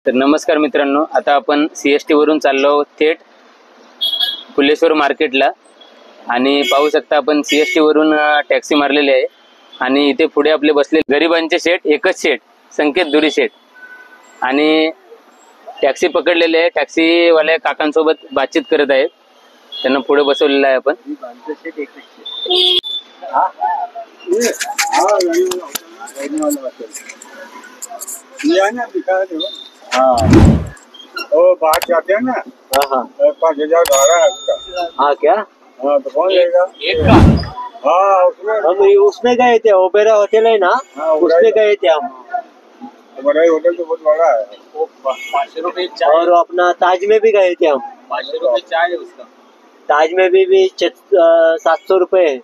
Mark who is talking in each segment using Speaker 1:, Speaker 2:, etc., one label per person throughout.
Speaker 1: तर नमस्कार मित्रांनो, आता आपण CST वरून चाललो थेट फुलेश्वर मार्केटला आणि पाहू शकता आपण CST वरून टॅक्सी मारलेली आहे आणि इथे पुढे आपले बसले गरिबांचे शेठ, एकच शेठ संकेत धुरी शेठ आणि टॅक्सी पकडलेले आहे. टॅक्सी वाले काकांसोबत बातचीत करत आहेत, त्यांना पुढे बसवलेलं आहे आपण.
Speaker 2: वो बाहर जाते हैं ना। हाँ 5,000 भाड़ा है उसका।
Speaker 3: हाँ क्या?
Speaker 2: हाँ तो कौन लेगा?
Speaker 1: एक का
Speaker 2: हाँ उसमें
Speaker 3: हम उसमें गए थे, ओपेरा होटल है ना,
Speaker 2: हाँ,
Speaker 3: उसमें गए थे हम।
Speaker 2: बड़ा होटल तो बहुत बड़ा है।
Speaker 1: वो 500 रुपये चाय,
Speaker 3: और अपना ताज में भी गए थे हम।
Speaker 1: 500 रुपये चाय है उसका.
Speaker 3: ताज में भी 700 रुपए है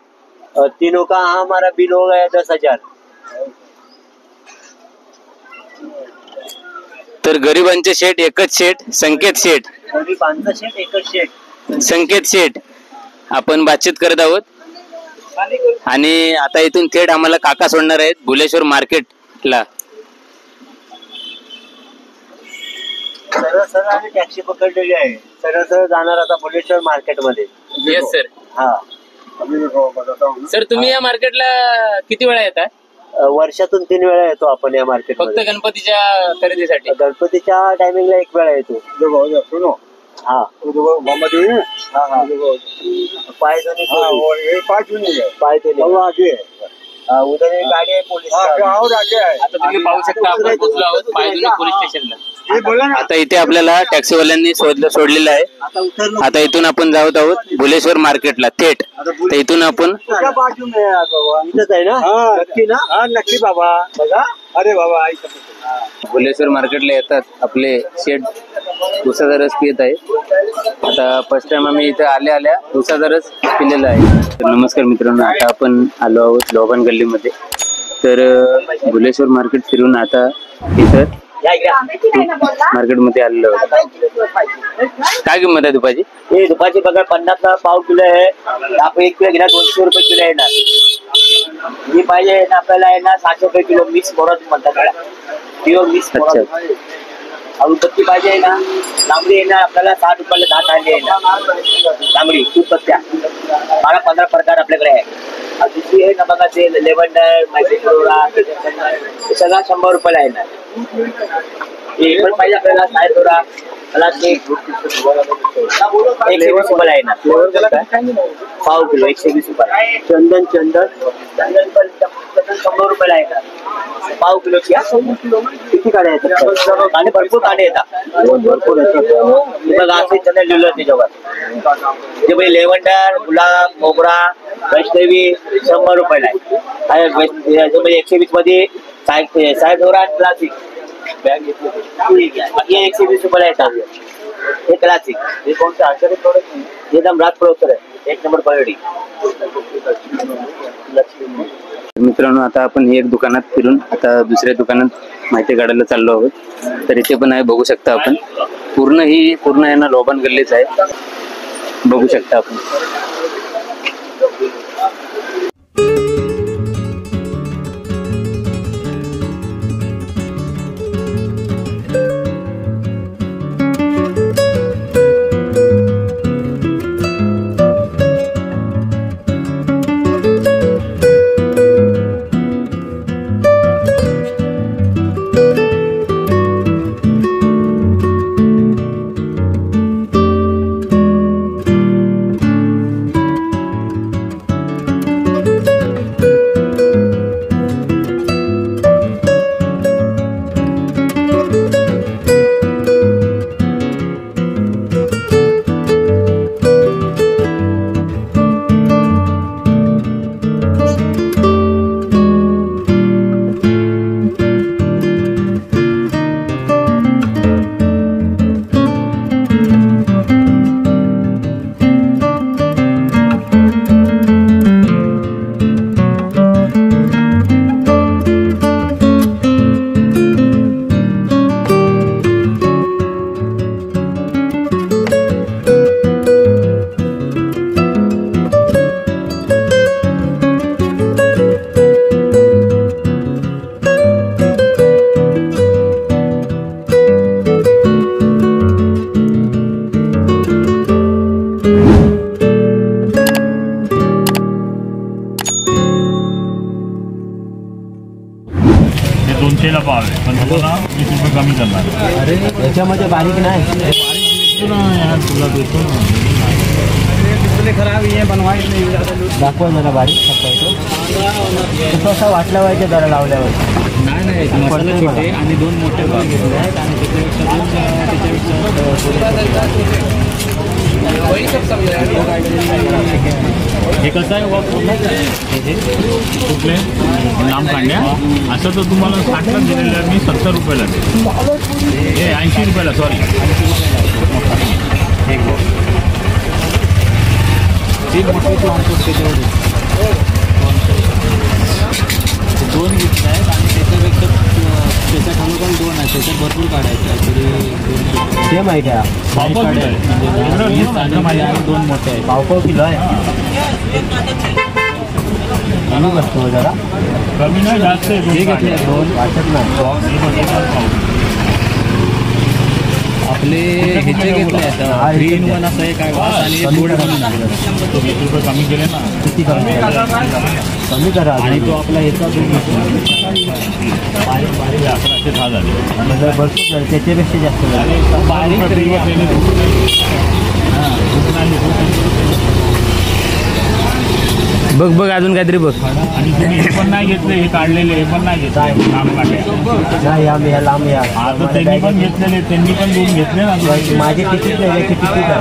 Speaker 3: और तीनों का हमारा बिल हो गया 10,000।
Speaker 1: तर गरिबांचे शेठ, एकच शेठ संकेत शेठ,
Speaker 3: गरिबांचा शेठ एकच शेठ
Speaker 1: संकेत शेठ आपण बातचीत करत आहोत. आणि आता इथून थेट आम्हाला काका सोडणार आहेत भुलेश्वर मार्केटला.
Speaker 3: सरळ सरळ आम्ही टॅक्सी पकडलेली आहे, सरळ सरळ जाणार आता भुलेश्वर मार्केट मध्ये.
Speaker 1: Yes sir.
Speaker 3: हा
Speaker 2: अभी देखो बताता हूँ।
Speaker 1: सर तुम्ही या मार्केटला किती वेळा येता?
Speaker 3: वर्षातून 3 वेळा येतो आपण या मार्केट
Speaker 1: फक्त
Speaker 3: मध्ये.
Speaker 1: गणपतीच्या खरेदीसाठी?
Speaker 3: गणपतीच्या टायमिंगला 1 वेळा येतो.
Speaker 2: देखो सुनो,
Speaker 3: हाँ
Speaker 2: वो देखो मोहम्मद हुई है।
Speaker 3: हाँ हाँ
Speaker 2: देखो
Speaker 3: पाय धोने
Speaker 2: हाँ वो ये 5 नहीं है,
Speaker 3: पाय धोने.
Speaker 2: वो आगे है।
Speaker 3: उधर एक गाडी आहे पोलीस.
Speaker 2: हाँ और आगे है।
Speaker 1: आता तुम्ही पाहू शकता आपण पोहोचलो आहोत पायधुनी पोलीस स्टेशनला.
Speaker 2: ये बोला ना।
Speaker 1: आता इथे आपल्याला टॅक्सीवाल्यांनी सोडलेलं आहे.
Speaker 3: आता उतरलो.
Speaker 1: आता इथून आपण जात आहोत भुलेश्वर मार्केटला थेट. तर इथून आपण
Speaker 2: क्या बाजू में है बाबा?
Speaker 3: इथंच आहे ना?
Speaker 2: हाँ
Speaker 3: नक्की ना?
Speaker 2: हाँ नक्की बाबा।
Speaker 3: बघा
Speaker 2: अरे बाबा आई सब
Speaker 1: भुलेश्वर मार्केटला येतात आपले शेठ उसाचा रस पित आहे. आता फर्स्ट टाइम आम्ही इथे आल्या उसाचा रस पिलेला आहे. तर नमस्कार मित्रांनो, आता आपण आलो आहोत लोबन गल्लीमध्ये. तर भुलेश्वर मार्केट फिरून आता इथं मार्केट मध्ये आलेलो आहोत. काय किंमत आहे दुपाची?
Speaker 3: हे दुपारची बघा 50 ला पाव किलो आहे. आपण 1 किलो घेणार 200 रुपये किलो येणार. ही पाहिजे ना आपल्याला आहे ना 700 रुपये किलो मिक्स मोरत म्हणतात त्याला, प्युअर मिक्स.
Speaker 1: अच्छा.
Speaker 3: पत्ती पाहिजे आहे ना, तांबडी येणार आपल्याला 60 रुपयाला 10 तांबडी येणार. तांबडी खूप पत्त्या 12-15 प्रकार आपल्याकडे आहे. आणि दुसरी आहे ना बघा ते लेव्हंडर, मायक्रोरा, सगळा 100 रुपयाला येणार. हे पण पाहिजे आपल्याला सायतोरा, मला ते 120 रुपयाला येणार. पाव किलो 120 रुपये. चंदन पण 100 रुपयाला येणार. पाव किलोची. किती काढे येतात? आणि भरपूर काढे येतात, भरपूर येतात. बघा असे चंदन लिहिलं त्याच्यावर. जे म्हणजे लेव्हंडर, गुलाब, मोगरा, वैष्णवी 100 रुपयाला आहे. म्हणजे 120 मध्ये सायदोरा आणि क्लासिक बॅग घेतली. बाकी 120 रुपयाला येतात. हे क्लासिक. हे कोणतं आचार्य प्रोडक्ट नाही, एकदम रात प्रोडक्ट आहे, 1 नंबर क्वालिटी.
Speaker 1: मित्रांनो, आता आपण एक दुकानात फिरून आता दुसऱ्या दुकानात माहिती काढायला चाललो आहोत. तर इथे पण आहे, बघू शकता आपण. पूर्ण आहे ना लोबन गल्लीच आहे, बघू शकता आपण.
Speaker 4: 40 पाव आहे, पण तुम्हाला 20 रुपये कमी करणार.
Speaker 3: अरे याच्यामध्ये बारीक नाही.
Speaker 4: देतो ना यार, तुला देतो ना.
Speaker 3: दाखवा जरा बारीक सकाळी कसं असं वाटलं पाहिजे जरा लावल्यावर.
Speaker 1: नाही मसाला छोटे आणि 2 मोठे भाग घेतले आहेत आणि
Speaker 4: हे कसं आहे कुठले लांब कांड्या असं तर तुम्हाला 60ला दिलेलं आहे, मी 70 रुपयाला देतो. हे 80 रुपयाला, सॉरी.
Speaker 1: दोन घेतले आहेत आणि त्याच्यापेक्षा त्याच्या खालोखाल 2 आहेत, त्याच्यात भरपूर काढायचे.
Speaker 3: ते माहिती आहे
Speaker 1: आणि 2 मोठे आहेत.
Speaker 3: पाव किलो आहे. कमी बसतो जरा,
Speaker 4: कमी नाही जास्त आहे.
Speaker 1: हे घेतले 2
Speaker 3: वाटत नाही.
Speaker 1: आपले ह्याचे घेतले आहेत 3 in 1 असं एक आहे आणि एक गोड बनवून आणलं.
Speaker 4: तो 20 रुपये कमी केले ना.
Speaker 3: किती कमी करा.
Speaker 1: आणि तो आपला ह्याचा 2
Speaker 4: बारीक 1106 झाले.
Speaker 3: म्हणजे भरपूर झालं, त्याच्यापेक्षा जास्त झालं.
Speaker 1: बघ बघ अजून काहीतरी बघ.
Speaker 4: आणि तुम्ही हे पण नाही घेतले, हे काढलेले हे पण नाही घेतले लांब काढले.
Speaker 3: नाही या लांब या.
Speaker 4: आता त्यांनी पण घेतलेले, त्यांनी पण 2 घेतले ना.
Speaker 3: माझी तिकीट नाही, याची तिकीट आहे.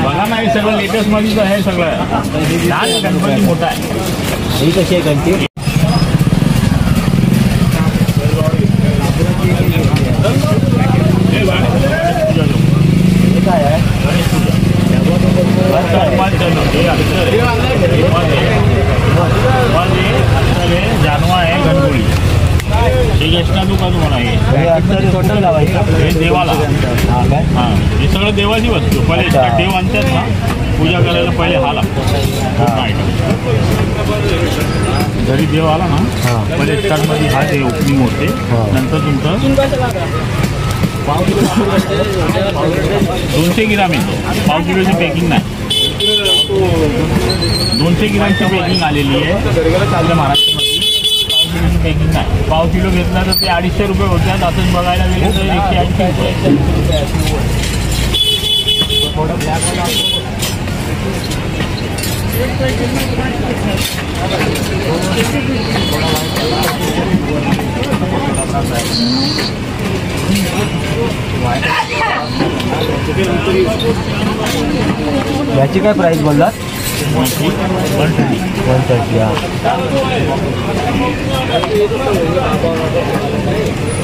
Speaker 4: बघा ना, हे सगळं लेटेस्ट मध्येच आहे सगळं. लहान गणपती मोठा आहे.
Speaker 3: ही कशी आहे घंटी? काय आहे?
Speaker 4: जानवा आहे गणगोळी. एक एक्स्ट्रा दुकान तुम्हाला हे
Speaker 3: टोटल लावायचं.
Speaker 4: हे देवाला.
Speaker 3: हां काय?
Speaker 4: हां, हे सगळं देवाची वस्तू. पहिले देव आणतात ना, पूजा करायला पहिले हा लागतो. जरी देव आला ना, पहिले स्टार्टमध्ये हा देव ओपनिंग होते. नंतर तुमचं 200 ग्राम येतो. पाव किलोची पॅकिंग नाही, 200 ग्रामची पॅकिंग आलेली आहे आपल्या महाराष्ट्रामध्ये. पाव किलोची पॅकिंग नाही. पाव किलो घेतला तर ते 250 रुपये होत्यात. असंच बघायला गेले तर 180 रुपये.
Speaker 3: याची काय प्राइस बोललात?
Speaker 4: 130.
Speaker 3: 130.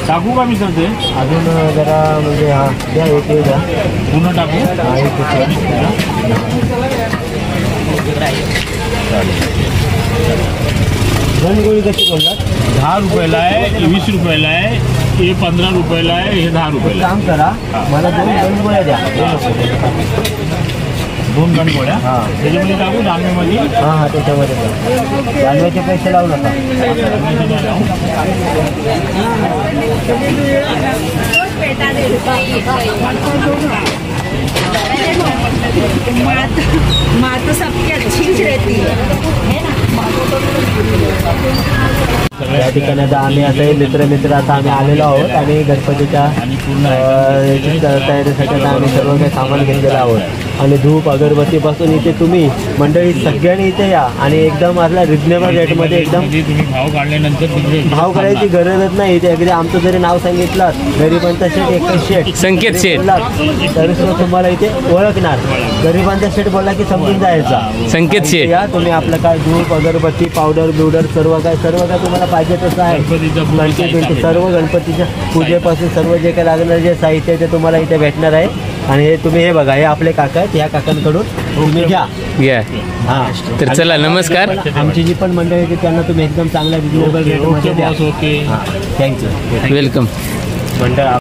Speaker 4: टाकू का मी तर ते
Speaker 3: अजून जरा म्हणजे हा द्या, एक द्या.
Speaker 4: पूर्ण टाकू.
Speaker 3: हा गणगोळी कशी बोललात?
Speaker 4: 10 रुपयाला आहे, 20 रुपयाला आहे, हे 15 रुपयाला आहे, हे 10 रुपयाला
Speaker 3: काम करा, मला 2 गणगोळ्या द्या.
Speaker 4: 2 गणगोळ्या.
Speaker 3: हां
Speaker 4: त्याच्यामध्ये टाकू जांभेमध्ये.
Speaker 3: हां त्याच्यामध्ये द्या. जानव्याचे पैसे लावू नका.
Speaker 5: माँ तो सबकी अच्छी रहती है ना.
Speaker 3: या ठिकाणी आता आम्ही आता मित्र आता आम्ही आलेलो आहोत आणि गणपतीच्या
Speaker 4: आणि पूर्ण
Speaker 3: तयारीसाठी आता आम्ही सर्व काही सामान घेतलेलं आहोत. आणि धूप अगरबत्तीपासून इथे तुम्ही मंडळी सगळ्यांनी इथे या आणि एकदम आपल्या रिजनेबल रेटमध्ये एकदम
Speaker 4: तुम्ही भाव काढल्यानंतर
Speaker 3: भाव करायची गरजच नाही. इथे अगदी आमचं जरी नाव सांगितलं गरिबांचा शेठ एकच शेठ
Speaker 1: संकेत शेठ
Speaker 3: तरी सुद्धा तुम्हाला इथे ओळखणार. गरिबांचा शेठ बोलला की समजून जायचा.
Speaker 1: संकेत शेठ
Speaker 3: या तुम्ही आपलं काय धूप अगरबत्ती पावडर बिवडर सर्व काय तुम्हाला पाहिजे तसं आहे. गणपती सर्व गणपतीच्या पूजेपासून सर्व जे काय लागणार जे साहित्य आहे ते तुम्हाला इथे भेटणार आहे. आणि हे तुम्ही हे बघा, हे आपले काका आहेत, या काकांकडून तुम्ही घ्या. हां
Speaker 1: तर चला नमस्कार.
Speaker 3: आमची जी पण मंडळी होती त्यांना तुम्ही एकदम चांगल्या रिजनेबल रेटमध्ये द्या.
Speaker 4: ओके.
Speaker 3: थँक्यू.
Speaker 1: वेलकम.
Speaker 3: मंडळ